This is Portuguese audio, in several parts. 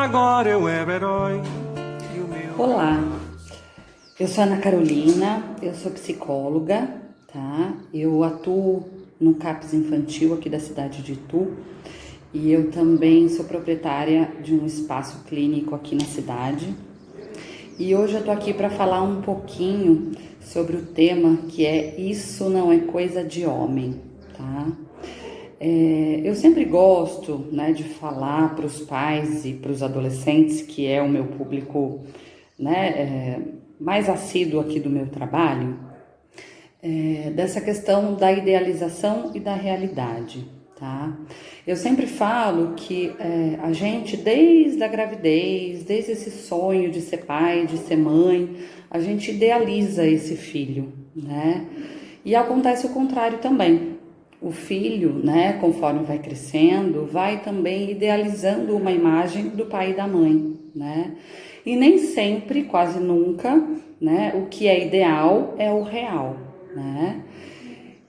agora eu era herói. Olá, eu sou Ana Carolina, eu sou psicóloga, tá? Eu atuo no CAPS Infantil aqui da cidade de Itu e eu também sou proprietária de um espaço clínico aqui na cidade. E hoje eu tô aqui para falar um pouquinho sobre o tema que é Isso Não É Coisa de Homem, tá? Eu sempre gosto, né, de falar para os pais e para os adolescentes, que é o meu público, né, mais assíduo aqui do meu trabalho, dessa questão da idealização e da realidade, tá? Eu sempre falo que a gente, desde a gravidez, desde esse sonho de ser pai, de ser mãe, a gente idealiza esse filho, né? E acontece o contrário também. O filho, né, conforme vai crescendo, vai também idealizando uma imagem do pai e da mãe, né? E nem sempre, quase nunca, né, o que é ideal é o real, né?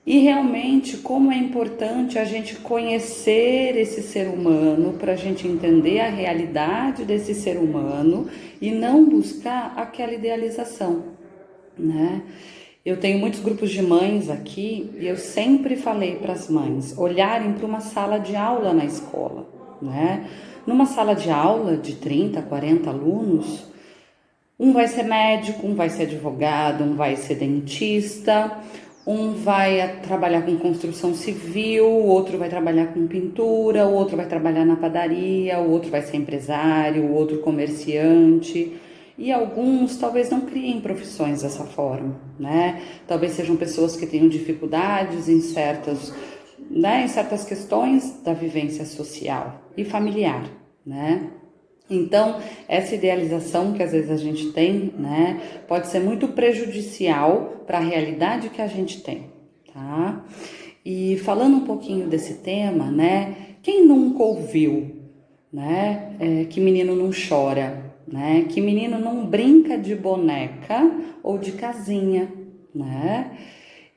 E realmente, como é importante a gente conhecer esse ser humano para a gente entender a realidade desse ser humano e não buscar aquela idealização, né? Eu tenho muitos grupos de mães aqui e eu sempre falei para as mães olharem para uma sala de aula na escola, né? Numa sala de aula de 30, 40 alunos, um vai ser médico, um vai ser advogado, um vai ser dentista, um vai trabalhar com construção civil, o outro vai trabalhar com pintura, o outro vai trabalhar na padaria, o outro vai ser empresário, o outro comerciante. E alguns talvez não criem profissões dessa forma, né? Talvez sejam pessoas que tenham dificuldades em certas questões da vivência social e familiar, né? Então, essa idealização que às vezes a gente tem, né, pode ser muito prejudicial para a realidade que a gente tem, tá? E falando um pouquinho desse tema, né, quem nunca ouviu, né, que menino não chora, né, que menino não brinca de boneca ou de casinha, né?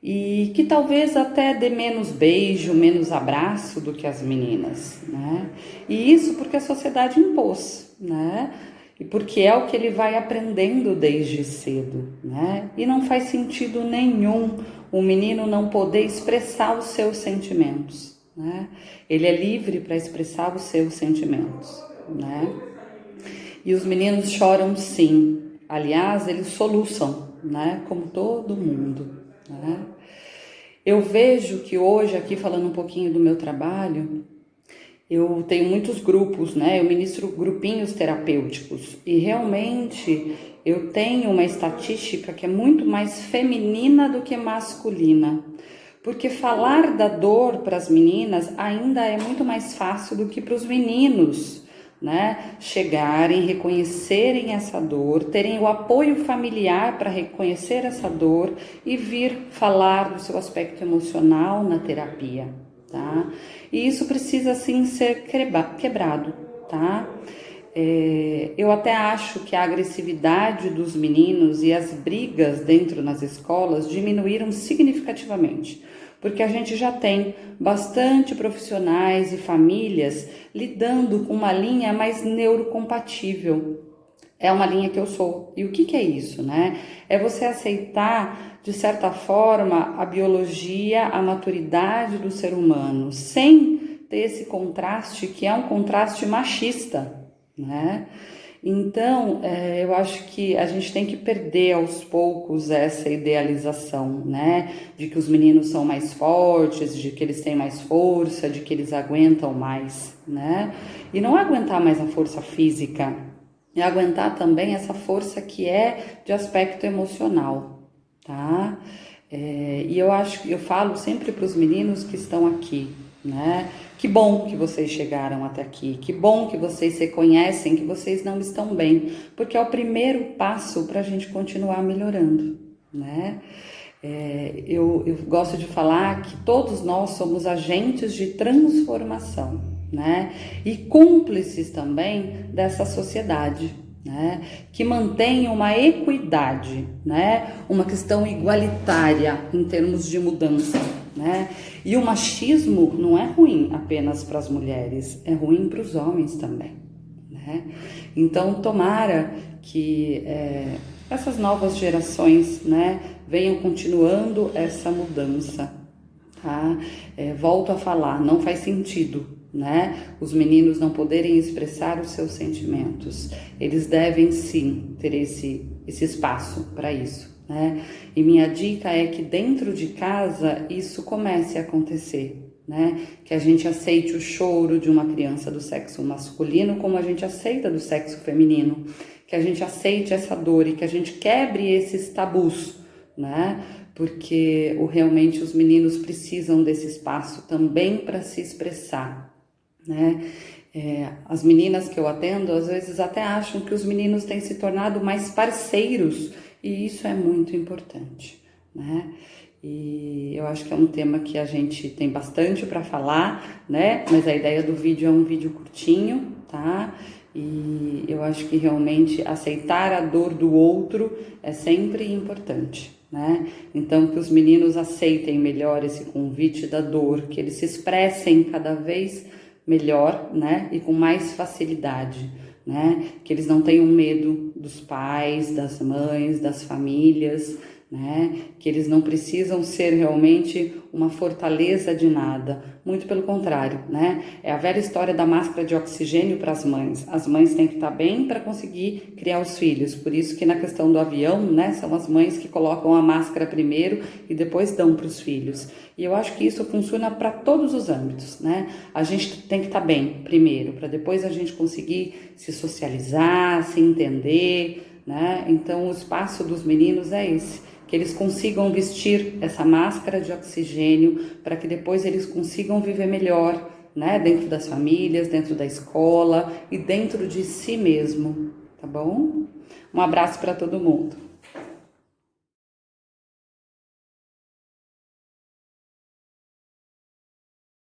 E que talvez até dê menos beijo, menos abraço do que as meninas, né? E isso porque a sociedade impôs, né? E porque é o que ele vai aprendendo desde cedo, né? E não faz sentido nenhum o menino não poder expressar os seus sentimentos, né? Ele é livre para expressar os seus sentimentos, né? E os meninos choram sim, aliás, eles soluçam, né? Como todo mundo, né? Eu vejo que hoje, aqui falando um pouquinho do meu trabalho, eu tenho muitos grupos, né? Eu ministro grupinhos terapêuticos e realmente eu tenho uma estatística que é muito mais feminina do que masculina. Porque falar da dor para as meninas ainda é muito mais fácil do que para os meninos, né? Chegarem, reconhecerem essa dor, terem o apoio familiar para reconhecer essa dor e vir falar do seu aspecto emocional na terapia, tá? E isso precisa sim ser quebrado, tá? Eu até acho que a agressividade dos meninos e as brigas dentro das escolas diminuíram significativamente, porque a gente já tem bastante profissionais e famílias lidando com uma linha mais neurocompatível. É uma linha que eu sou. E o que é isso, né? É você aceitar, de certa forma, a biologia, a maturidade do ser humano, sem ter esse contraste que é um contraste machista, né? Então, eu acho que a gente tem que perder aos poucos essa idealização, né? De que os meninos são mais fortes, de que eles têm mais força, de que eles aguentam mais, né? E não aguentar mais a força física, é aguentar também essa força que é de aspecto emocional, tá? E eu falo sempre para os meninos que estão aqui, né? Que bom que vocês chegaram até aqui, que bom que vocês reconhecem que vocês não estão bem, porque é o primeiro passo para a gente continuar melhorando, né? Eu gosto de falar que todos nós somos agentes de transformação, né? E cúmplices também dessa sociedade, né? Que mantém uma equidade, né? Uma questão igualitária em termos de mudança, né? E o machismo não é ruim apenas para as mulheres, é ruim para os homens também, né? Então, tomara que essas novas gerações, né, venham continuando essa mudança, tá? Volto a falar, não faz sentido, né, os meninos não poderem expressar os seus sentimentos. Eles devem sim ter esse espaço para isso, né? E minha dica é que dentro de casa isso comece a acontecer, né? Que a gente aceite o choro de uma criança do sexo masculino como a gente aceita do sexo feminino, que a gente aceite essa dor e que a gente quebre esses tabus, né? Porque realmente os meninos precisam desse espaço também para se expressar, né? As meninas que eu atendo às vezes até acham que os meninos têm se tornado mais parceiros e isso é muito importante, né? E eu acho que é um tema que a gente tem bastante para falar, né? Mas a ideia do vídeo é um vídeo curtinho, tá? E eu acho que realmente aceitar a dor do outro é sempre importante, né? Então que os meninos aceitem melhor esse convite da dor, que eles se expressem cada vez melhor, né? E com mais facilidade, né? Que eles não tenham medo dos pais, das mães, das famílias, né? Que eles não precisam ser realmente uma fortaleza de nada, muito pelo contrário, né? É a velha história da máscara de oxigênio para as mães. As mães têm que estar bem para conseguir criar os filhos, por isso que na questão do avião, né, são as mães que colocam a máscara primeiro e depois dão para os filhos. E eu acho que isso funciona para todos os âmbitos, né? A gente tem que estar bem primeiro, para depois a gente conseguir se socializar, se entender, né? Então o espaço dos meninos é esse, que eles consigam vestir essa máscara de oxigênio para que depois eles consigam viver melhor, né? Dentro das famílias, dentro da escola e dentro de si mesmo, tá bom? Um abraço para todo mundo.